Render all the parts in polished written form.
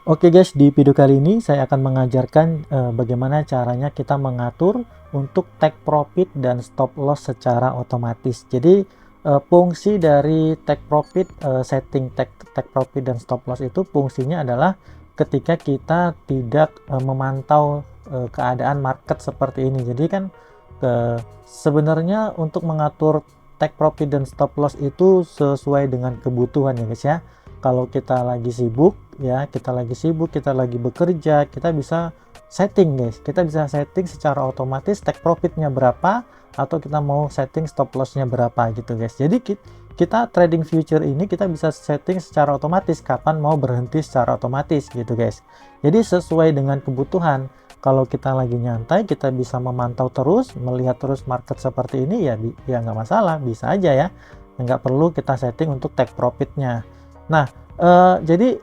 Oke guys, di video kali ini saya akan mengajarkan bagaimana caranya kita mengatur untuk take profit dan stop loss secara otomatis. Jadi fungsi dari take profit, setting take profit dan stop loss itu fungsinya adalah ketika kita tidak memantau keadaan market seperti ini. Jadi kan sebenarnya untuk mengatur take profit dan stop loss itu sesuai dengan kebutuhan ya guys ya. Kalau kita lagi sibuk ya, kita lagi bekerja, kita bisa setting guys, kita bisa setting secara otomatis take profitnya berapa, atau kita mau setting stop lossnya berapa gitu guys. Jadi kita trading future ini kita bisa setting secara otomatis kapan mau berhenti secara otomatis gitu guys. Jadi sesuai dengan kebutuhan. Kalau kita lagi nyantai, kita bisa memantau terus, melihat terus market seperti ini ya nggak masalah, bisa aja ya, nggak perlu kita setting untuk take profitnya. Nah, jadi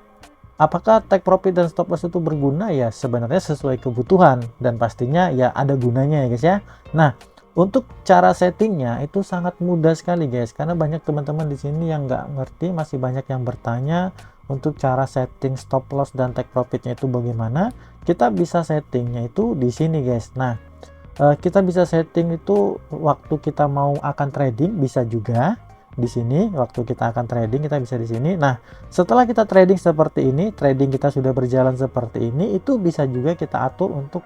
apakah take profit dan stop loss itu berguna? Ya sebenarnya sesuai kebutuhan dan pastinya ya ada gunanya ya guys ya. Nah, untuk cara settingnya itu sangat mudah sekali guys, karena banyak teman-teman di sini yang nggak ngerti, masih banyak yang bertanya untuk cara setting stop loss dan take profitnya itu bagaimana. Kita bisa settingnya itu di sini guys. Nah, kita bisa setting itu waktu kita mau akan trading, bisa juga di sini waktu kita akan trading kita bisa di sini. Nah, setelah kita trading seperti ini, trading kita sudah berjalan seperti ini, itu bisa juga kita atur untuk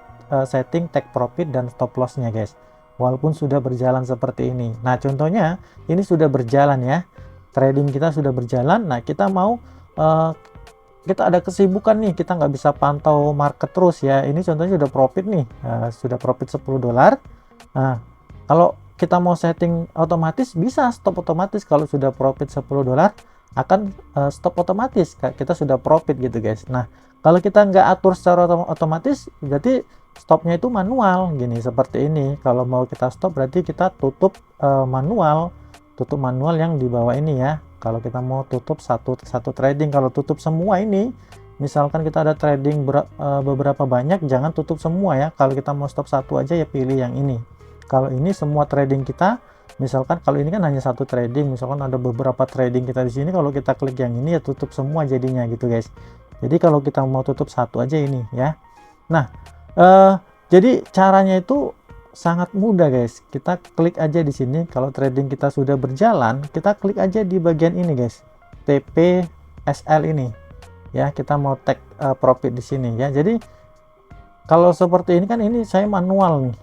setting take profit dan stop lossnya guys, walaupun sudah berjalan seperti ini. Nah, contohnya ini sudah berjalan ya, trading kita sudah berjalan. Nah, kita mau kita ada kesibukan nih, kita nggak bisa pantau market terus ya. Ini contohnya sudah profit nih, sudah profit $10. Nah, kalau kita mau setting otomatis, bisa stop otomatis. Kalau sudah profit $10 akan stop otomatis, kita sudah profit gitu guys. Nah, kalau kita nggak atur secara otomatis, berarti stopnya itu manual gini, seperti ini. Kalau mau kita stop berarti kita tutup manual, yang di bawah ini ya. Kalau kita mau tutup satu trading, kalau tutup semua ini, misalkan kita ada trading beberapa banyak, jangan tutup semua ya. Kalau kita mau stop satu aja ya pilih yang ini. Kalau ini semua trading kita, misalkan kalau ini kan hanya satu trading, misalkan ada beberapa trading kita di sini, kalau kita klik yang ini ya tutup semua jadinya gitu guys. Jadi kalau kita mau tutup satu aja ini ya. Nah, jadi caranya itu sangat mudah guys. Kita klik aja di sini. Kalau trading kita sudah berjalan, kita klik aja di bagian ini guys, TPSL ini ya. Kita mau take profit di sini ya. Jadi kalau seperti ini kan, ini saya manual nih,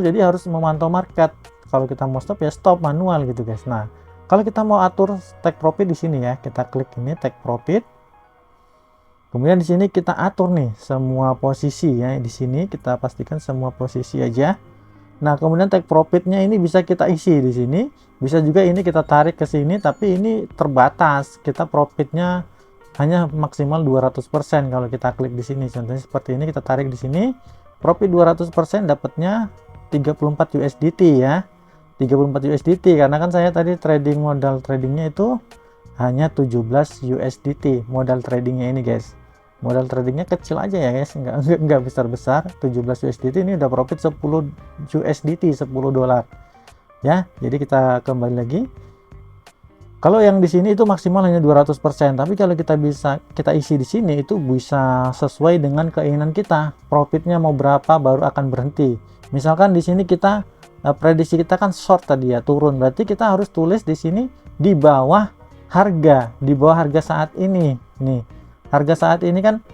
jadi harus memantau market. Kalau kita mau stop ya stop manual gitu guys. Nah, kalau kita mau atur take profit di sini ya, kita klik ini take profit. Kemudian di sini kita atur nih semua posisi ya. Di sini kita pastikan semua posisi aja. Nah, kemudian take profitnya ini bisa kita isi di sini. Bisa juga ini kita tarik ke sini, tapi ini terbatas. Kita profitnya hanya maksimal 200% kalau kita klik di sini. Contohnya seperti ini, kita tarik di sini. Profit 200% dapatnya 34 USDT ya. 34 USDT karena kan saya tadi trading, modal tradingnya itu hanya 17 USDT modal tradingnya ini guys. Modal tradingnya kecil aja ya guys, enggak besar-besar. 17 USDT ini udah profit 10 USDT, $10 ya. Jadi kita kembali lagi. Kalau yang di sini itu maksimal hanya 200%, tapi kalau kita isi di sini itu bisa sesuai dengan keinginan kita. Profitnya mau berapa baru akan berhenti. Misalkan di sini kita prediksi kita kan short tadi ya, turun. Berarti kita harus tulis di sini di bawah harga saat ini. Nih, harga saat ini kan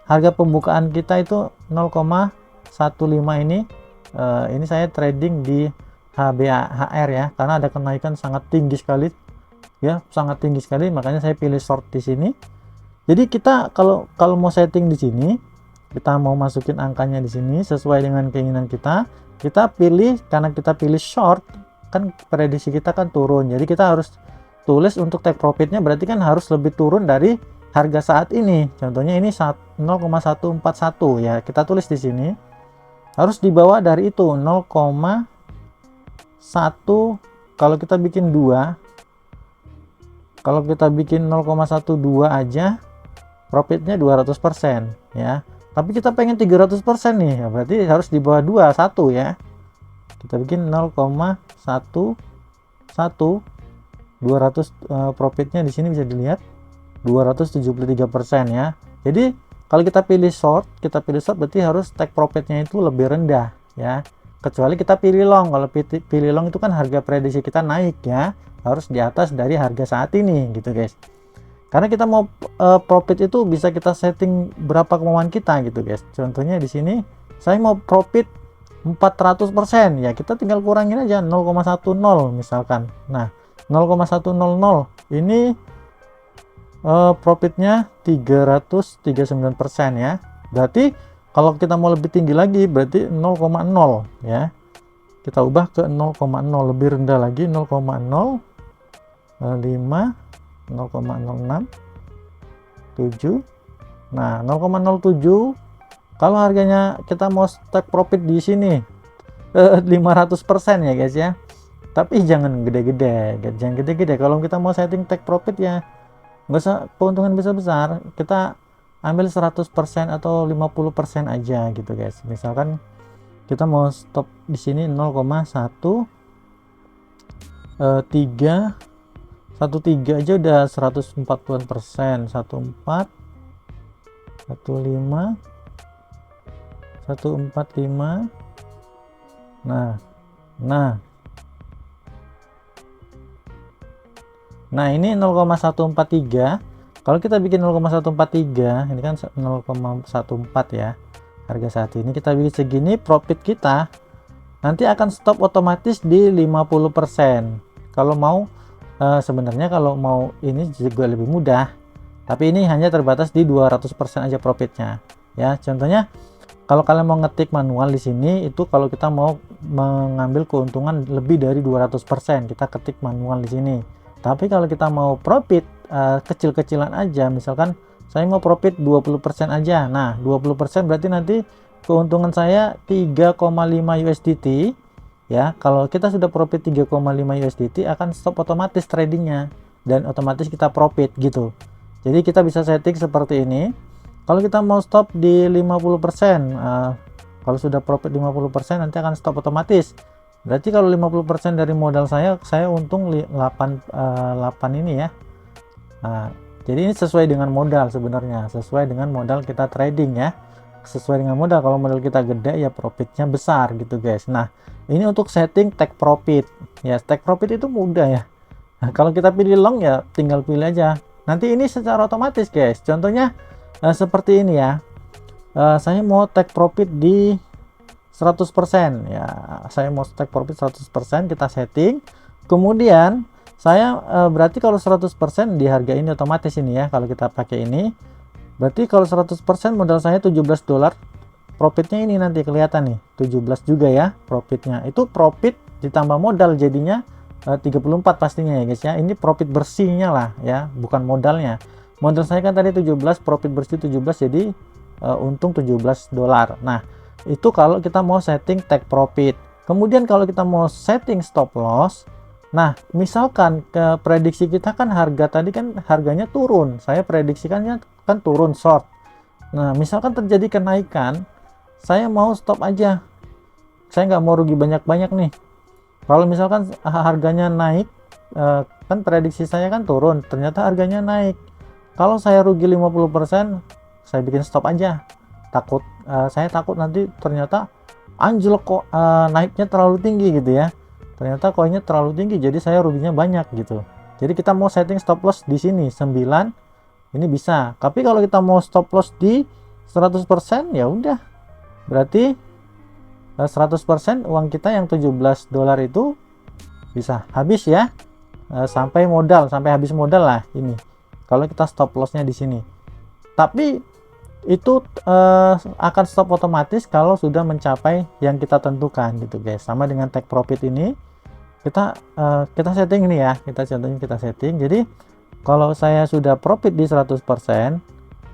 harga pembukaan kita itu 0,15 ini. Ini saya trading di HBAHR ya, karena ada kenaikan sangat tinggi sekali. Ya, sangat tinggi sekali, makanya saya pilih short di sini. Jadi kita kalau mau setting di sini, kita mau masukin angkanya di sini sesuai dengan keinginan kita. Kita pilih, karena kita pilih short, kan prediksi kita kan turun. Jadi kita harus tulis untuk take profitnya, berarti kan harus lebih turun dari harga saat ini. Contohnya ini 0,141 ya. Kita tulis di sini. Harus di bawah dari itu 0,1. Kalau kita bikin 2, kalau kita bikin 0,12 aja profitnya 200% ya. Tapi kita pengen 300% nih ya, berarti harus di bawah 1 ya. Kita bikin 0,11, 200 profitnya di sini bisa dilihat 273% ya. Jadi kalau kita pilih short berarti harus take profitnya itu lebih rendah ya. Kecuali kita pilih long. Kalau pilih long itu kan harga prediksi kita naik ya, harus di atas dari harga saat ini gitu guys. Karena kita mau profit itu bisa kita setting berapa kemauan kita gitu guys. Contohnya di sini saya mau profit 400% ya, kita tinggal kurangin aja 0,10 misalkan. Nah 0,100 ini profitnya 339% ya. Berarti kalau kita mau lebih tinggi lagi berarti 0,0 ya. Kita ubah ke 0,0 lebih rendah lagi, 0,05, 0,06, 7. Nah 0,07 kalau harganya kita mau take profit di sini 500% ya guys ya. Tapi jangan gede-gede, kalau kita mau setting take profit ya nggak usah keuntungan besar-besar, kita ambil 100% atau 50% aja gitu guys. Misalkan kita mau stop di sini 0,13 aja udah 140%, 14 15 145. Nah ini 0,143. Kalau kita bikin 0,143 ini kan 0,14 ya harga saat ini, kita bikin segini, profit kita nanti akan stop otomatis di 50%. Kalau mau sebenarnya kalau mau ini juga lebih mudah, tapi ini hanya terbatas di 200% aja profitnya ya. Contohnya kalau kalian mau ngetik manual di sini itu, kalau kita mau mengambil keuntungan lebih dari 200% kita ketik manual di sini. Tapi kalau kita mau profit kecil-kecilan aja, misalkan saya mau profit 20% aja. Nah 20% berarti nanti keuntungan saya 3,5 USDT ya. Kalau kita sudah profit 3,5 USDT akan stop otomatis tradingnya dan otomatis kita profit gitu. Jadi kita bisa setting seperti ini. Kalau kita mau stop di 50%, kalau sudah profit 50% nanti akan stop otomatis. Berarti kalau 50% dari modal saya untung 8 ini ya. Nah, jadi ini sesuai dengan modal sebenarnya, sesuai dengan modal kita trading ya. Sesuai dengan modal, kalau modal kita gede ya profitnya besar gitu guys. Nah, ini untuk setting take profit. Ya, take profit itu mudah ya. Nah, kalau kita pilih long ya tinggal pilih aja. Nanti ini secara otomatis guys. Contohnya seperti ini ya. Saya mau take profit di 100% ya, saya mau take profit 100%, kita setting. Kemudian saya berarti kalau 100% di harga ini otomatis ini ya, kalau kita pakai ini berarti kalau 100% modal saya $17, profitnya ini nanti kelihatan nih 17 juga ya profitnya. Itu profit ditambah modal jadinya 34 pastinya ya guys ya. Ini profit bersihnya lah ya, bukan modalnya. Modal saya kan tadi 17, profit bersih 17, jadi untung $17. Nah itu kalau kita mau setting take profit. Kemudian kalau kita mau setting stop loss, nah misalkan ke prediksi kita kan harga tadi kan harganya turun, saya prediksikannya kan turun short. Nah misalkan terjadi kenaikan, saya mau stop aja, saya nggak mau rugi banyak-banyak nih. Kalau misalkan harganya naik, kan prediksi saya kan turun, ternyata harganya naik, kalau saya rugi 50%, saya bikin stop aja. Saya takut nanti ternyata anjlok kok, naiknya terlalu tinggi gitu ya, ternyata koinnya terlalu tinggi jadi saya ruginya banyak gitu. Jadi kita mau setting stop loss di sini 9 ini bisa. Tapi kalau kita mau stop loss di 100% ya udah, berarti 100% uang kita yang $17 itu bisa habis ya, sampai habis modal lah ini kalau kita stop lossnya di sini. Tapi itu akan stop otomatis kalau sudah mencapai yang kita tentukan gitu guys. Sama dengan take profit ini kita setting ini ya, kita setting. Jadi kalau saya sudah profit di 100%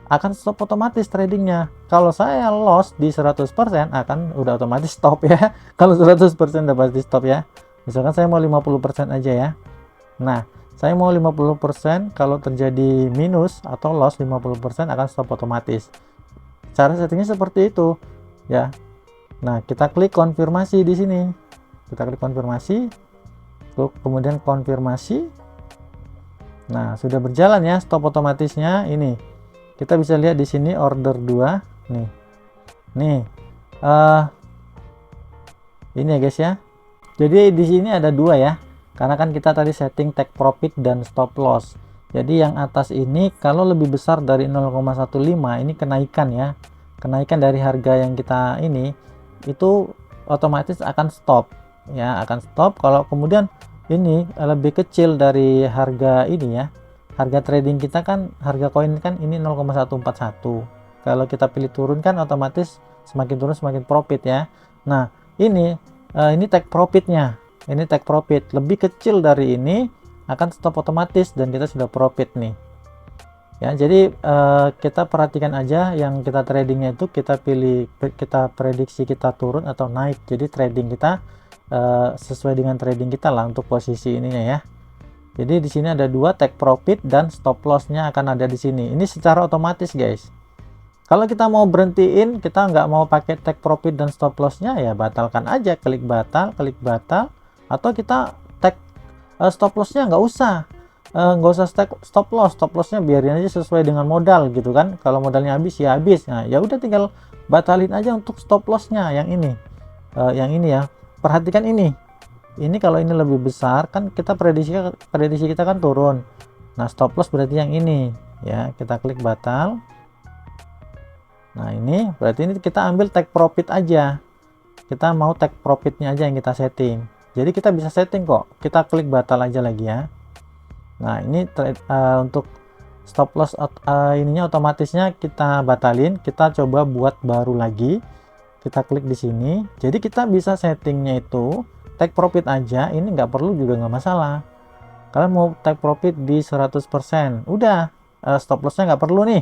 akan stop otomatis tradingnya. Kalau saya loss di 100% akan udah otomatis stop ya. Kalau 100% udah pasti stop ya. Misalkan saya mau 50% aja ya. Nah saya mau 50%, kalau terjadi minus atau loss 50% akan stop otomatis. Cara settingnya seperti itu ya. Nah kita klik konfirmasi di sini, kita klik konfirmasi, kemudian konfirmasi. Nah sudah berjalan ya stop otomatisnya ini. Kita bisa lihat di sini order 2 nih. Nih, eh ini ya guys ya. Jadi di sini ada 2 ya. Karena kan kita tadi setting take profit dan stop loss. Jadi yang atas ini kalau lebih besar dari 0,15 ini kenaikan ya. Kenaikan dari harga yang kita ini itu otomatis akan stop ya, akan stop. Kalau kemudian ini lebih kecil dari harga ini ya. Harga trading kita kan, harga koin kan ini 0,141. Kalau kita pilih turun kan otomatis semakin turun semakin profit ya. Nah, ini take profitnya. Ini take profit lebih kecil dari ini akan stop otomatis dan kita sudah profit nih. Ya, jadi kita perhatikan aja yang kita tradingnya itu kita pilih, kita prediksi kita turun atau naik. Jadi trading kita sesuai dengan trading kita lah untuk posisi ininya ya. Jadi di sini ada 2 take profit dan stop lossnya akan ada di sini. Ini secara otomatis guys. Kalau kita mau berhentiin, kita nggak mau pakai take profit dan stop lossnya ya batalkan aja, klik batal, atau kita take stop lossnya nggak usah. Nggak usah stop lossnya biarin aja sesuai dengan modal gitu kan. Kalau modalnya habis ya habis. Nah ya udah tinggal batalin aja untuk stop lossnya yang ini. Yang ini ya, perhatikan ini kalau ini lebih besar kan kita prediksi kita kan turun. Nah stop loss berarti yang ini ya, kita klik batal. Nah ini berarti ini kita ambil take profit aja, kita mau take profitnya aja yang kita setting. Jadi kita bisa setting kok, kita klik batal aja lagi ya. Nah ini untuk stop loss ininya otomatisnya kita batalin, kita coba buat baru lagi, kita klik di sini. Jadi kita bisa settingnya itu take profit aja, ini nggak perlu juga nggak masalah. Kalian mau take profit di 100%, udah stop lossnya nggak perlu nih,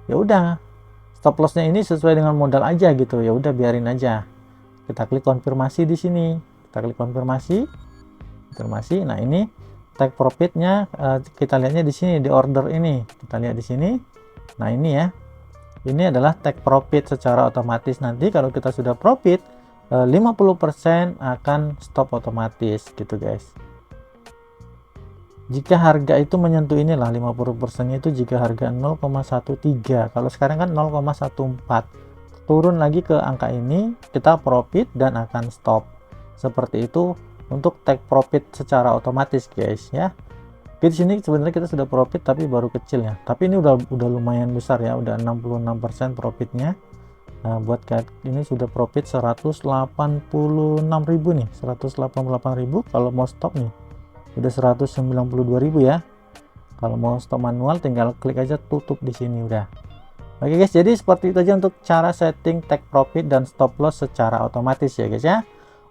ya udah stop lossnya ini sesuai dengan modal aja gitu, ya udah biarin aja. Kita klik konfirmasi di sini, kita klik konfirmasi. Nah ini take profitnya kita lihatnya di sini di order ini, kita lihat di sini. Nah ini ya, ini adalah take profit secara otomatis. Nanti kalau kita sudah profit 50% akan stop otomatis gitu guys. Jika harga itu menyentuh inilah 50% itu jika harga 0,13, kalau sekarang kan 0,14, turun lagi ke angka ini kita profit dan akan stop. Seperti itu untuk take profit secara otomatis guys ya. Di sini sebenarnya kita sudah profit tapi baru kecil ya, tapi ini udah lumayan besar ya, udah 66% profitnya. Nah, buat ini sudah profit 186.000 nih, 188.000. Kalau mau stop nih udah 192.000 ya. Kalau mau stop manual tinggal klik aja tutup di sini udah. Oke guys, jadi seperti itu aja untuk cara setting take profit dan stop loss secara otomatis ya guys ya.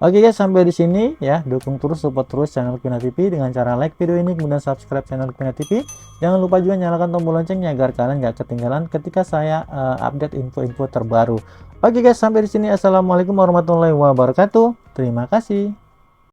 Oke guys, sampai di sini ya. Dukung terus, support terus channel Quina TV dengan cara like video ini, kemudian subscribe channel Quina TV. Jangan lupa juga nyalakan tombol loncengnya agar kalian gak ketinggalan ketika saya update info-info terbaru. Oke guys, sampai di sini. Assalamualaikum warahmatullahi wabarakatuh. Terima kasih.